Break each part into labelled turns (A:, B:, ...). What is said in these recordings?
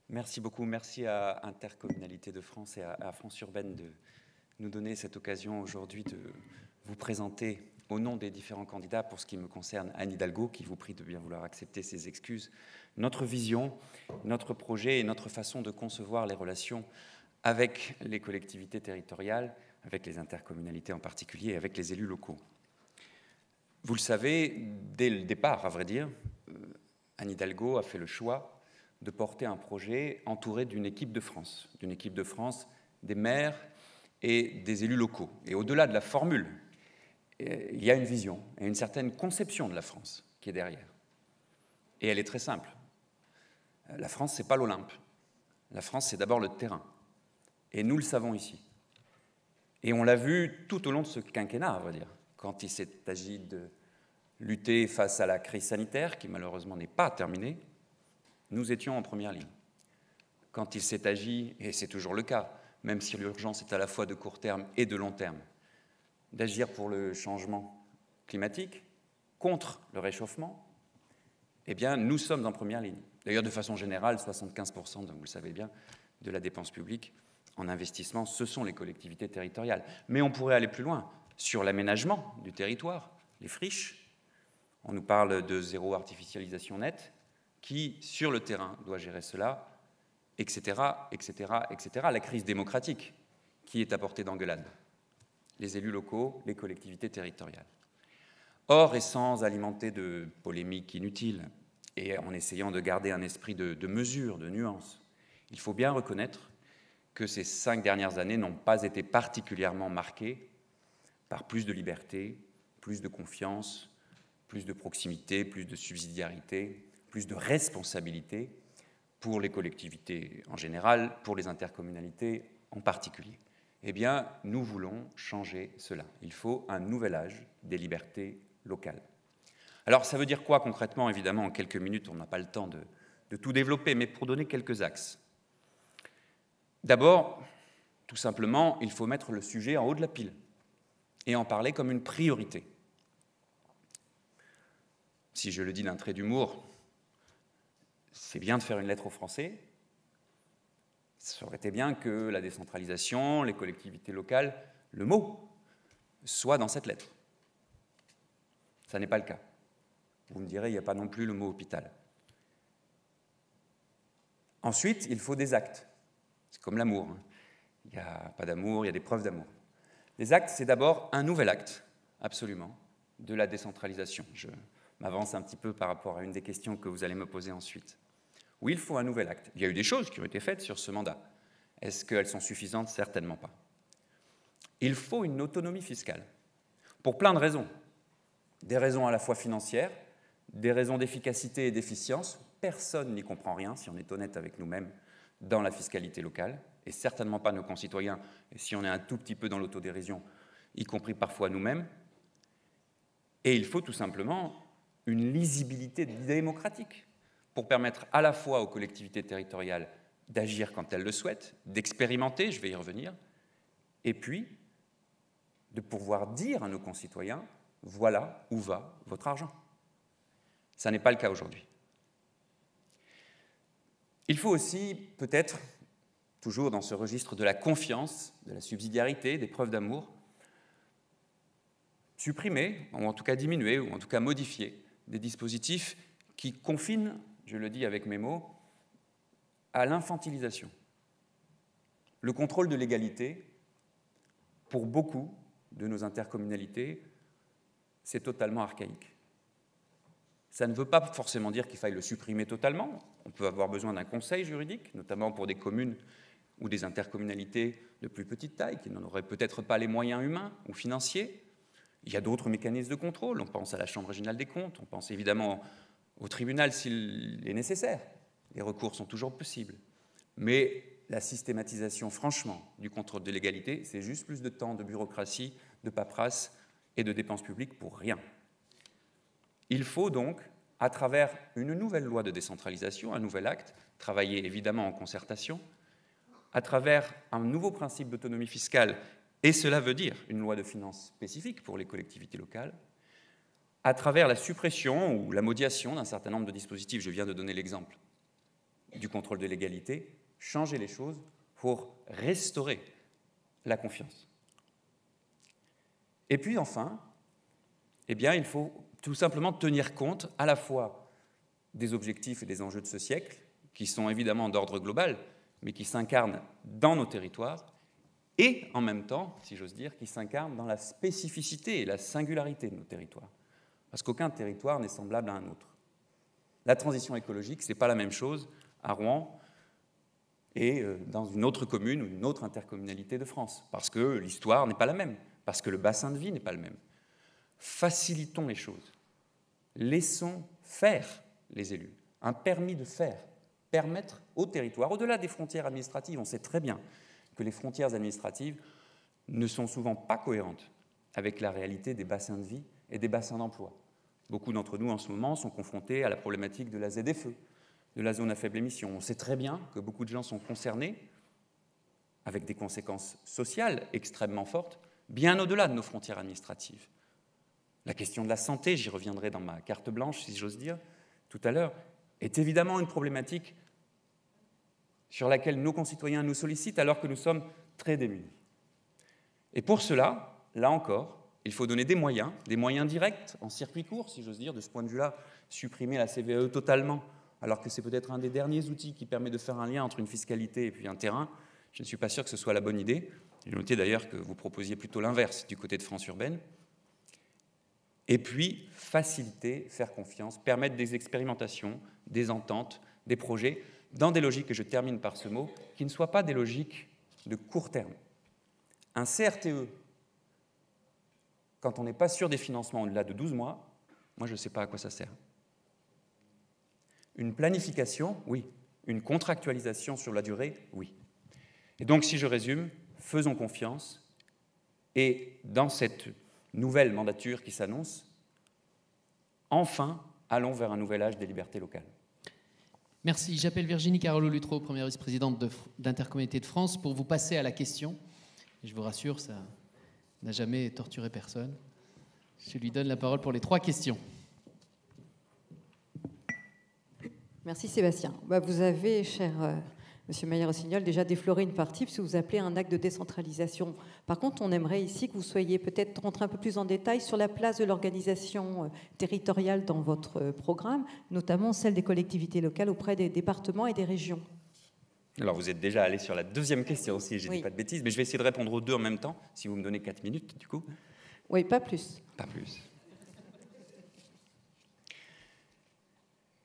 A: Merci beaucoup. Merci à Intercommunalité de France et à France Urbaine de nous donner cette occasion aujourd'hui de vous présenter au nom des différents candidats, pour ce qui me concerne, Anne Hidalgo, qui vous prie de bien vouloir accepter ses excuses, notre vision, notre projet et notre façon de concevoir les relations avec les collectivités territoriales, avec les intercommunalités en particulier, et avec les élus locaux. Vous le savez, dès le départ, à vrai dire, Anne Hidalgo a fait le choix de porter un projet entouré d'une équipe de France, des maires et des élus locaux. Et au-delà de la formule, il y a une vision et une certaine conception de la France qui est derrière. Et elle est très simple. La France, ce n'est pas l'Olympe. La France, c'est d'abord le terrain. Et nous le savons ici. Et on l'a vu tout au long de ce quinquennat, à vrai dire, quand il s'est agi de lutter face à la crise sanitaire, qui malheureusement n'est pas terminée, nous étions en première ligne. Quand il s'est agi, et c'est toujours le cas, même si l'urgence est à la fois de court terme et de long terme, d'agir pour le changement climatique, contre le réchauffement, eh bien, nous sommes en première ligne. D'ailleurs, de façon générale, 75%, donc vous le savez bien, de la dépense publique en investissement, ce sont les collectivités territoriales. Mais on pourrait aller plus loin sur l'aménagement du territoire, les friches. On nous parle de zéro artificialisation nette. Qui, sur le terrain, doit gérer cela, etc., etc., etc. La crise démocratique, qui est à portée d'engueulade. Les élus locaux, les collectivités territoriales. Or, et sans alimenter de polémiques inutiles, et en essayant de garder un esprit de mesure, de nuance, il faut bien reconnaître que ces 5 dernières années n'ont pas été particulièrement marquées par plus de liberté, plus de confiance, plus de proximité, plus de subsidiarité, plus de responsabilité pour les collectivités en général, pour les intercommunalités en particulier. Eh bien, nous voulons changer cela. Il faut un nouvel âge des libertés locales. Alors, ça veut dire quoi concrètement? Évidemment, en quelques minutes, on n'a pas le temps de tout développer, mais pour donner quelques axes. D'abord, tout simplement, il faut mettre le sujet en haut de la pile et en parler comme une priorité. Si je le dis d'un trait d'humour, c'est bien de faire une lettre aux Français. Ça aurait été bien que la décentralisation, les collectivités locales, le mot, soit dans cette lettre. Ça n'est pas le cas. Vous me direz, il n'y a pas non plus le mot hôpital. Ensuite, il faut des actes. C'est comme l'amour. Il n'y a pas d'amour, il y a des preuves d'amour. Les actes, c'est d'abord un nouvel acte, absolument, de la décentralisation. Je m'avance un petit peu par rapport à une des questions que vous allez me poser ensuite. Oui, il faut un nouvel acte. Il y a eu des choses qui ont été faites sur ce mandat. Est-ce qu'elles sont suffisantes? Certainement pas. Il faut une autonomie fiscale, pour plein de raisons. Des raisons à la fois financières, des raisons d'efficacité et d'efficience. Personne n'y comprend rien, si on est honnête avec nous-mêmes, dans la fiscalité locale, et certainement pas nos concitoyens, et si on est un tout petit peu dans l'autodérision, y compris parfois nous-mêmes. Et il faut tout simplement une lisibilité démocratique, pour permettre à la fois aux collectivités territoriales d'agir quand elles le souhaitent, d'expérimenter, je vais y revenir, et puis de pouvoir dire à nos concitoyens, voilà où va votre argent. Ça n'est pas le cas aujourd'hui. Il faut aussi, peut-être, toujours dans ce registre de la confiance, de la subsidiarité, des preuves d'amour, supprimer, ou en tout cas diminuer, ou en tout cas modifier des dispositifs qui confinent, je le dis avec mes mots, à l'infantilisation. Le contrôle de légalité, pour beaucoup de nos intercommunalités, c'est totalement archaïque. Ça ne veut pas forcément dire qu'il faille le supprimer totalement. On peut avoir besoin d'un conseil juridique, notamment pour des communes ou des intercommunalités de plus petite taille, qui n'en auraient peut-être pas les moyens humains ou financiers. Il y a d'autres mécanismes de contrôle. On pense à la Chambre régionale des comptes, on pense évidemment au tribunal s'il est nécessaire. Les recours sont toujours possibles. Mais la systématisation, franchement, du contrôle de légalité, c'est juste plus de temps, de bureaucratie, de paperasse et de dépenses publiques pour rien. Il faut donc, à travers une nouvelle loi de décentralisation, un nouvel acte, travailler évidemment en concertation, à travers un nouveau principe d'autonomie fiscale, et cela veut dire une loi de finances spécifique pour les collectivités locales, à travers la suppression ou la modification d'un certain nombre de dispositifs. Je viens de donner l'exemple du contrôle de légalité, changer les choses pour restaurer la confiance. Et puis enfin, eh bien, il faut tout simplement tenir compte à la fois des objectifs et des enjeux de ce siècle, qui sont évidemment d'ordre global, mais qui s'incarnent dans nos territoires, et en même temps, si j'ose dire, qui s'incarnent dans la spécificité et la singularité de nos territoires. Parce qu'aucun territoire n'est semblable à un autre. La transition écologique, ce n'est pas la même chose à Rouen et dans une autre commune ou une autre intercommunalité de France, parce que l'histoire n'est pas la même, parce que le bassin de vie n'est pas le même. Facilitons les choses. Laissons faire les élus. Un permis de faire, permettre au territoire, au-delà des frontières administratives, on sait très bien que les frontières administratives ne sont souvent pas cohérentes avec la réalité des bassins de vie et des bassins d'emploi. Beaucoup d'entre nous, en ce moment, sont confrontés à la problématique de la ZFE, de la zone à faible émission. On sait très bien que beaucoup de gens sont concernés, avec des conséquences sociales extrêmement fortes, bien au-delà de nos frontières administratives. La question de la santé, j'y reviendrai dans ma carte blanche, si j'ose dire, tout à l'heure, est évidemment une problématique sur laquelle nos concitoyens nous sollicitent alors que nous sommes très démunis. Et pour cela, là encore, il faut donner des moyens directs, en circuit court, si j'ose dire. De ce point de vue-là, supprimer la CVAE totalement, alors que c'est peut-être un des derniers outils qui permet de faire un lien entre une fiscalité et puis un terrain, je ne suis pas sûr que ce soit la bonne idée. J'ai noté d'ailleurs que vous proposiez plutôt l'inverse du côté de France Urbaine. Et puis, faciliter, faire confiance, permettre des expérimentations, des ententes, des projets, dans des logiques, et je termine par ce mot, qui ne soient pas des logiques de court terme. Un CRTE, quand on n'est pas sûr des financements au-delà de 12 mois, moi je ne sais pas à quoi ça sert. Une planification, oui. Une contractualisation sur la durée, oui. Et donc, si je résume, faisons confiance, et dans cette nouvelle mandature qui s'annonce, enfin, allons vers un nouvel âge des libertés locales.
B: Merci. J'appelle Virginie Carolo-Luttrau, première vice-présidente d'Intercommunalité de France, pour vous passer à la question. Et je vous rassure, ça n'a jamais torturé personne. Je lui donne la parole pour les 3 questions.
C: Merci Sébastien. Vous avez, cher Monsieur Maillé-Rossignol, déjà défloré une partie, puisque vous appelez un acte de décentralisation. Par contre, on aimerait ici que vous soyez peut-être rentré un peu plus en détail sur la place de l'organisation territoriale dans votre programme, notamment celle des collectivités locales auprès des départements et des régions.
A: Alors, vous êtes déjà allé sur la deuxième question, si je ne dis pas de bêtises, mais je vais essayer de répondre aux 2 en même temps, si vous me donnez 4 minutes, du coup.
C: Oui, pas plus.
A: Pas plus.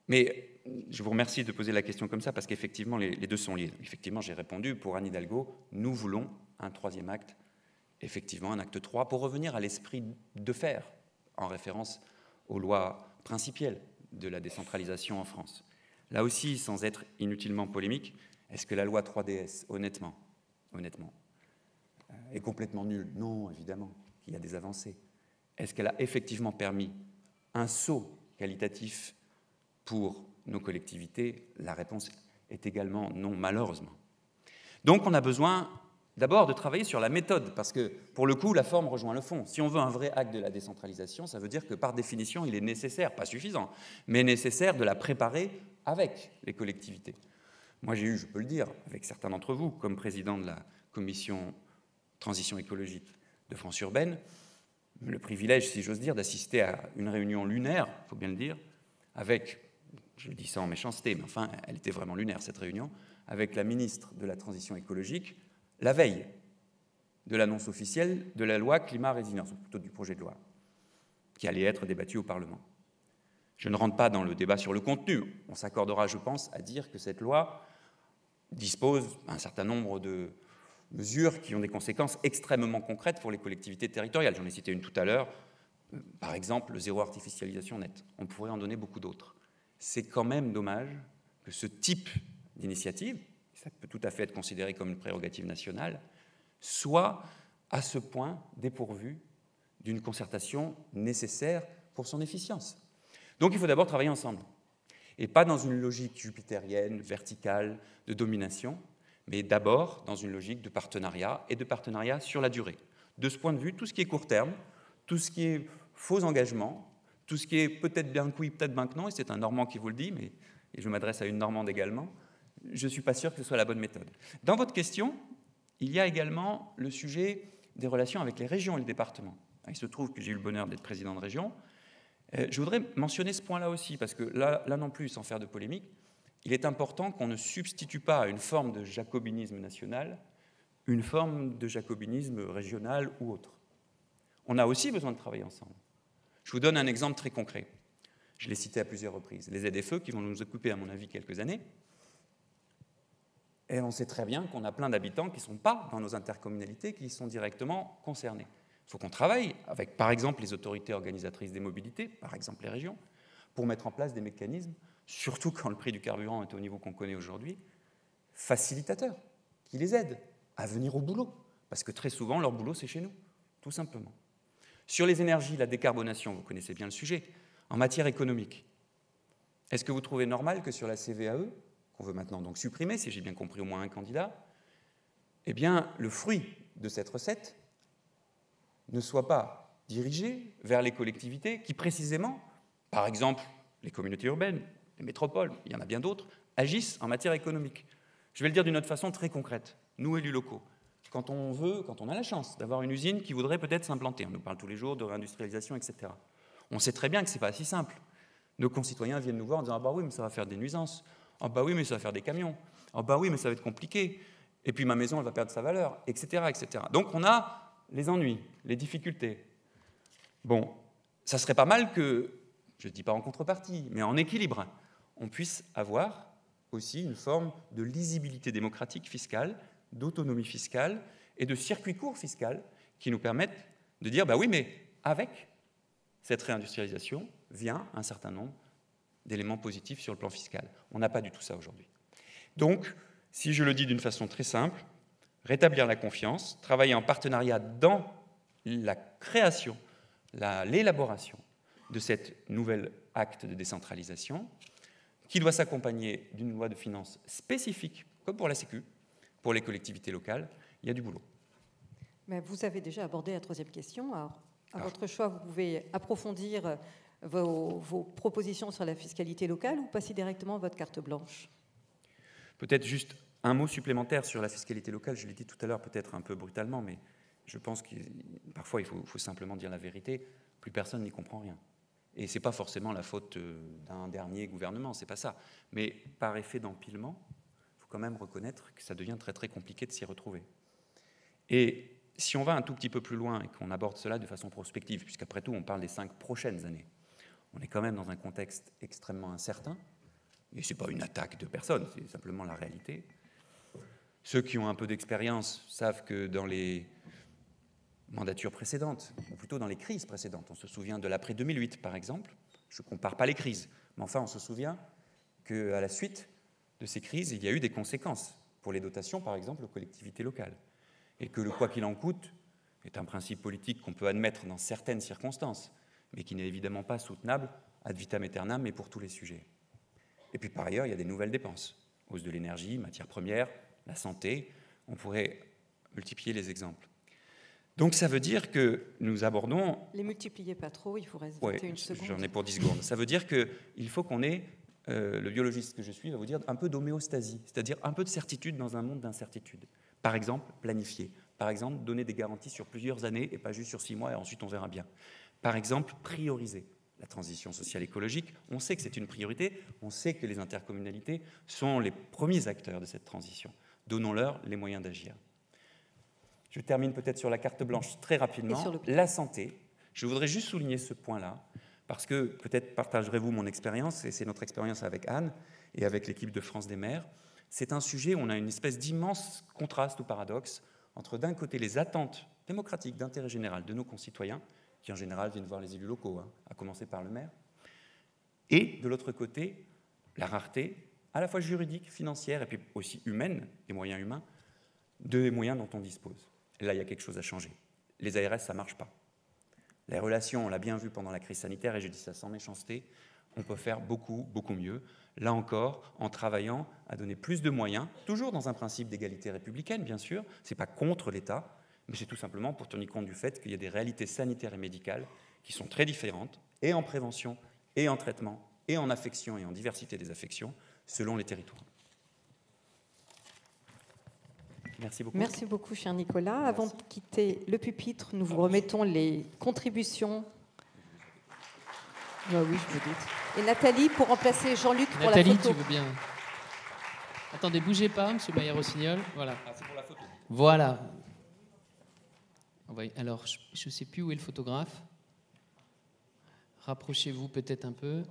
A: Mais je vous remercie de poser la question comme ça, parce qu'effectivement, les 2 sont liés. Effectivement, j'ai répondu, pour Anne Hidalgo, nous voulons un 3e acte, effectivement un acte 3, pour revenir à l'esprit de faire, en référence aux lois principielles de la décentralisation en France. Là aussi, sans être inutilement polémique, est-ce que la loi 3DS, honnêtement, est complètement nulle? Non, évidemment, il y a des avancées. Est-ce qu'elle a effectivement permis un saut qualitatif pour nos collectivités? La réponse est également non, malheureusement. Donc on a besoin d'abord de travailler sur la méthode, parce que pour le coup, la forme rejoint le fond. Si on veut un vrai acte de la décentralisation, ça veut dire que par définition, il est nécessaire, pas suffisant, mais nécessaire de la préparer avec les collectivités. Moi, j'ai eu, je peux le dire, avec certains d'entre vous, comme président de la commission transition écologique de France Urbaine, le privilège, si j'ose dire, d'assister à une réunion lunaire, il faut bien le dire, avec, je dis ça en méchanceté, mais enfin, elle était vraiment lunaire, cette réunion, avec la ministre de la Transition écologique, la veille de l'annonce officielle de la loi climat-résilience, ou plutôt du projet de loi, qui allait être débattu au Parlement. Je ne rentre pas dans le débat sur le contenu. On s'accordera, je pense, à dire que cette loi dispose d'un certain nombre de mesures qui ont des conséquences extrêmement concrètes pour les collectivités territoriales. J'en ai cité une tout à l'heure, par exemple, le zéro artificialisation nette. On pourrait en donner beaucoup d'autres. C'est quand même dommage que ce type d'initiative, ça peut tout à fait être considéré comme une prérogative nationale, soit à ce point dépourvu d'une concertation nécessaire pour son efficience. Donc il faut d'abord travailler ensemble, et pas dans une logique jupitérienne, verticale, de domination, mais d'abord dans une logique de partenariat, et de partenariat sur la durée. De ce point de vue, tout ce qui est court terme, tout ce qui est faux engagement, tout ce qui est peut-être bien que oui, peut-être bien que non, et c'est un Normand qui vous le dit, mais et je m'adresse à une Normande également, je ne suis pas sûr que ce soit la bonne méthode. Dans votre question, il y a également le sujet des relations avec les régions et le département. Il se trouve que j'ai eu le bonheur d'être président de région. Je voudrais mentionner ce point-là aussi, parce que là non plus, sans faire de polémique, il est important qu'on ne substitue pas à une forme de jacobinisme national une forme de jacobinisme régional ou autre. On a aussi besoin de travailler ensemble. Je vous donne un exemple très concret. Je l'ai cité à plusieurs reprises. Les ZFE qui vont nous occuper, à mon avis, quelques années. Et on sait très bien qu'on a plein d'habitants qui ne sont pas dans nos intercommunalités, qui sont directement concernés. Il faut qu'on travaille avec, par exemple, les autorités organisatrices des mobilités, par exemple les régions, pour mettre en place des mécanismes, surtout quand le prix du carburant est au niveau qu'on connaît aujourd'hui, facilitateurs, qui les aident à venir au boulot. Parce que très souvent, leur boulot, c'est chez nous, tout simplement. Sur les énergies, la décarbonation, vous connaissez bien le sujet. En matière économique, est-ce que vous trouvez normal que sur la CVAE, qu'on veut maintenant donc supprimer, si j'ai bien compris au moins un candidat, eh bien, le fruit de cette recette ne soit pas dirigé vers les collectivités qui, précisément, par exemple, les communautés urbaines, les métropoles, il y en a bien d'autres, agissent en matière économique. Je vais le dire d'une autre façon très concrète. Nous, élus locaux, quand on a la chance d'avoir une usine qui voudrait peut-être s'implanter, on nous parle tous les jours de réindustrialisation, etc., on sait très bien que ce n'est pas si simple. Nos concitoyens viennent nous voir en disant « Ah bah oui, mais ça va faire des nuisances. Ah bah oui, mais ça va faire des camions. Ah bah oui, mais ça va être compliqué. Et puis ma maison, elle va perdre sa valeur, etc., etc. » Donc on a les ennuis, les difficultés. Bon, ça serait pas mal que, je ne dis pas en contrepartie, mais en équilibre, on puisse avoir aussi une forme de lisibilité démocratique fiscale, d'autonomie fiscale et de circuit court fiscal qui nous permettent de dire « Bah oui, mais avec cette réindustrialisation vient un certain nombre d'éléments positifs sur le plan fiscal. » On n'a pas du tout ça aujourd'hui. Donc, si je le dis d'une façon très simple, rétablir la confiance, travailler en partenariat dans la création, l'élaboration de cette nouvelle acte de décentralisation, qui doit s'accompagner d'une loi de finances spécifique, comme pour la Sécu, pour les collectivités locales. Il y a du boulot.
C: Mais vous avez déjà abordé la troisième question. Alors, à votre choix, vous pouvez approfondir vos propositions sur la fiscalité locale ou passer directement à votre carte blanche.
A: Peut-être juste un mot supplémentaire sur la fiscalité locale. Je l'ai dit tout à l'heure, peut-être un peu brutalement, mais je pense que parfois il faut simplement dire la vérité. Plus personne n'y comprend rien. Et ce n'est pas forcément la faute d'un dernier gouvernement, ce n'est pas ça. Mais par effet d'empilement, il faut quand même reconnaître que ça devient très très compliqué de s'y retrouver. Et si on va un tout petit peu plus loin et qu'on aborde cela de façon prospective, puisqu'après tout on parle des 5 prochaines années, on est quand même dans un contexte extrêmement incertain, et ce n'est pas une attaque de personne, c'est simplement la réalité. Ceux qui ont un peu d'expérience savent que dans les mandatures précédentes, ou plutôt dans les crises précédentes, on se souvient de l'après 2008 par exemple, je ne compare pas les crises, mais enfin on se souvient qu'à la suite de ces crises, il y a eu des conséquences pour les dotations par exemple aux collectivités locales, et que le quoi qu'il en coûte est un principe politique qu'on peut admettre dans certaines circonstances, mais qui n'est évidemment pas soutenable ad vitam aeternam et pour tous les sujets. Et puis par ailleurs, il y a des nouvelles dépenses, hausse de l'énergie, matières premières, la santé, on pourrait multiplier les exemples. Donc ça veut dire que nous abordons...
C: Les multipliez pas trop, il vous reste 21 secondes.
A: J'en ai pour 10 secondes. Ça veut dire qu'il faut qu'on ait, le biologiste que je suis va vous dire, un peu d'homéostasie, c'est-à-dire un peu de certitude dans un monde d'incertitude. Par exemple, planifier. Par exemple, donner des garanties sur plusieurs années et pas juste sur 6 mois et ensuite on verra bien. Par exemple, prioriser la transition sociale écologique. On sait que c'est une priorité, on sait que les intercommunalités sont les premiers acteurs de cette transition. Donnons-leur les moyens d'agir. Je termine peut-être sur la carte blanche très rapidement. La santé. Je voudrais juste souligner ce point-là, parce que peut-être partagerez-vous mon expérience, et c'est notre expérience avec Anne et avec l'équipe de France des maires. C'est un sujet où on a une espèce d'immense contraste ou paradoxe entre d'un côté les attentes démocratiques d'intérêt général de nos concitoyens, qui en général viennent voir les élus locaux, à commencer par le maire, et de l'autre côté, la rareté, à la fois juridique, financière, et puis aussi humaine, des moyens humains, des moyens dont on dispose. Et là, il y a quelque chose à changer. Les ARS, ça ne marche pas. Les relations, on l'a bien vu pendant la crise sanitaire, et je dis ça sans méchanceté, on peut faire beaucoup, beaucoup mieux. Là encore, en travaillant à donner plus de moyens, toujours dans un principe d'égalité républicaine, bien sûr, ce n'est pas contre l'État, mais c'est tout simplement pour tenir compte du fait qu'il y a des réalités sanitaires et médicales qui sont très différentes, et en prévention, et en traitement, et en affection, et en diversité des affections, selon les territoires. Merci beaucoup.
C: Merci beaucoup, cher Nicolas. Avant de quitter le pupitre, nous vous remettons les contributions. Ah oui, je me doute. Et Nathalie, pour remplacer Jean-Luc pour
B: Nathalie,
C: la photo.
B: tu veux bien... Attendez, bougez pas, monsieur Maillard-Rossignol. Voilà.
A: Ah, c'est pour la photo.
B: Voilà. Oui, alors, je ne sais plus où est le photographe. Rapprochez-vous peut-être un peu.